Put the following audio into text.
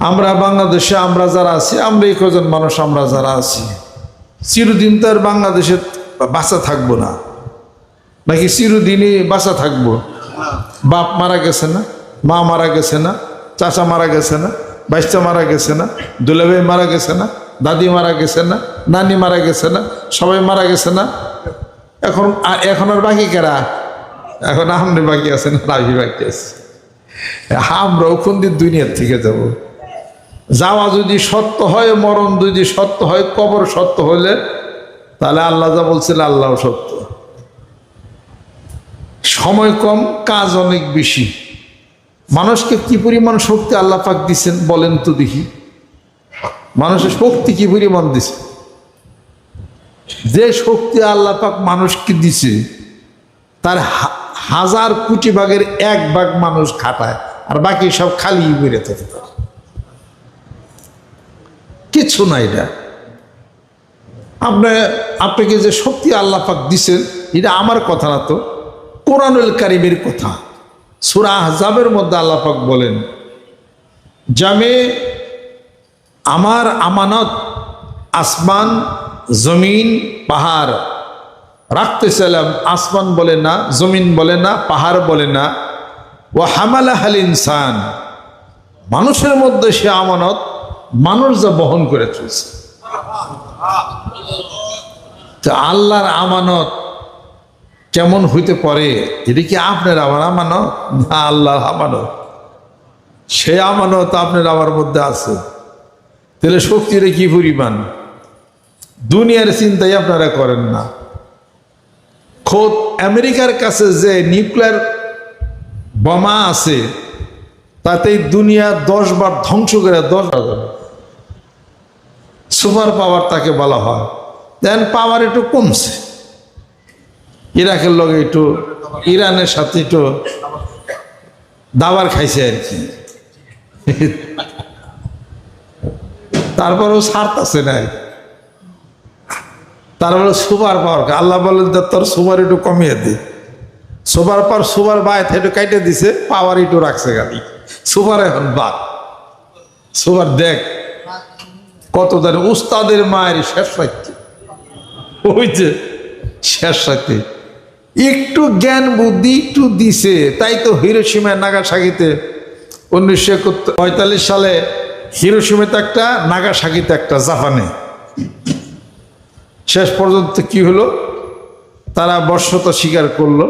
আমরা বাংলাদেশে আমরা যারা আছি, আমরা এই কজন মানুষ আমরা যারা আছি, চিরদিন তো আর বাংলাদেশে বাঁচা থাকবো না, নাকি চিরদিনই বাঁচা থাকবো? বাপ মারা গেছে না, মা মারা গেছে না, চাচা মারা গেছে না, বাচ্চা মারা গেছে না, দুলাভাই মারা গেছে না, দাদি মারা গেছে না, নানি মারা গেছে না, সবাই মারা গেছে না। এখন আর বাকি কারা? এখন আপনি বাকি আছেন, রাবি বাকি আছে। আমরাও কোন দিন দুনিয়ার থেকে যাব। যাওয়া যদি সত্য হয়, মরণ যদি সত্য হয়, কবর সত্য হলে তাহলে আল্লাহ যা বলছিল আল্লাহ সত্য। সময় কম, কাজ অনেক বেশি। মানুষকে কি পরিমাণ শক্তি আল্লাহ পাক দিচ্ছেন বলেন তো দেখি। মানুষের শক্তি কি পরিমাণ দিছে? যে শক্তি আল্লাহ পাক মানুষকে দিছে তার 1000 কোটি ভাগের 1 ভাগ মানুষ খাটায়, আর বাকি সব খালি বেড়ে থাকে, কিছু না। এটা আপনাকে যে শক্তি আল্লাহ পাক দিছেন, এটা আমার কথা না, তো কোরআনুল কারীমের কথা। সূরা আহজাবের মধ্যে আল্লাহ পাক বলেন, জামে আমার আমানত আসমান জমিন পাহাড় রাখতেছিলাম। আসমান বলে না, জমিন বলে না, পাহাড় বলে না। ও হামালাহাল ইনসান, মানুষের মধ্যে সে আমানত মানুষ যা বহন করে চলছে। তো আল্লাহর আমানত কেমন হইতে পারে? এটা কি আপনার আমার আমানত না আল্লাহর আমানত? সে আমানত আপনার আমার মধ্যে আছে। তাহলে শক্তির কি পরিমাণ? দুনিয়ার চিন্তাই আপনারা করেন না। খোদ আমেরিকার কাছে যে নিউক্লিয়ার বোমা আছে, তাতেই দুনিয়া 10 বার ধ্বংস করে 10 বার। সুপার পাওয়ার তাকে বলা হয়। দেন পাওয়ার একটু কমছে, ইরাকের লগে একটু, ইরানের সাথে একটু দাবার খাইছে আর কি। তারপরেও ছাড়তেছে না। তারপরে সুপার পাওয়ার আল্লাহ বলেন তোর সুপার একটু কমিয়ে দে। সুপার পাওয়ার সুপার বাই একটু কাইটে দিছে, পাওয়ার একটু রাখছে গাড়ি। সুপার এখন বাদ। সুপার দেখ কত ধরে উস্তাদের মায়ের শেষ রাখতে, ওই যে শেষ রাখতে একটু জ্ঞান বুদ্ধি একটু দিছে, তাই তো হিরোশিমা নাগাসাকিতে 1945 সালে হিরোশিমাতে একটা, নাগাসাকিতে একটা, জাপানে। শেষ পর্যন্ত কি হলো? তারা বর্ষতা স্বীকার করলো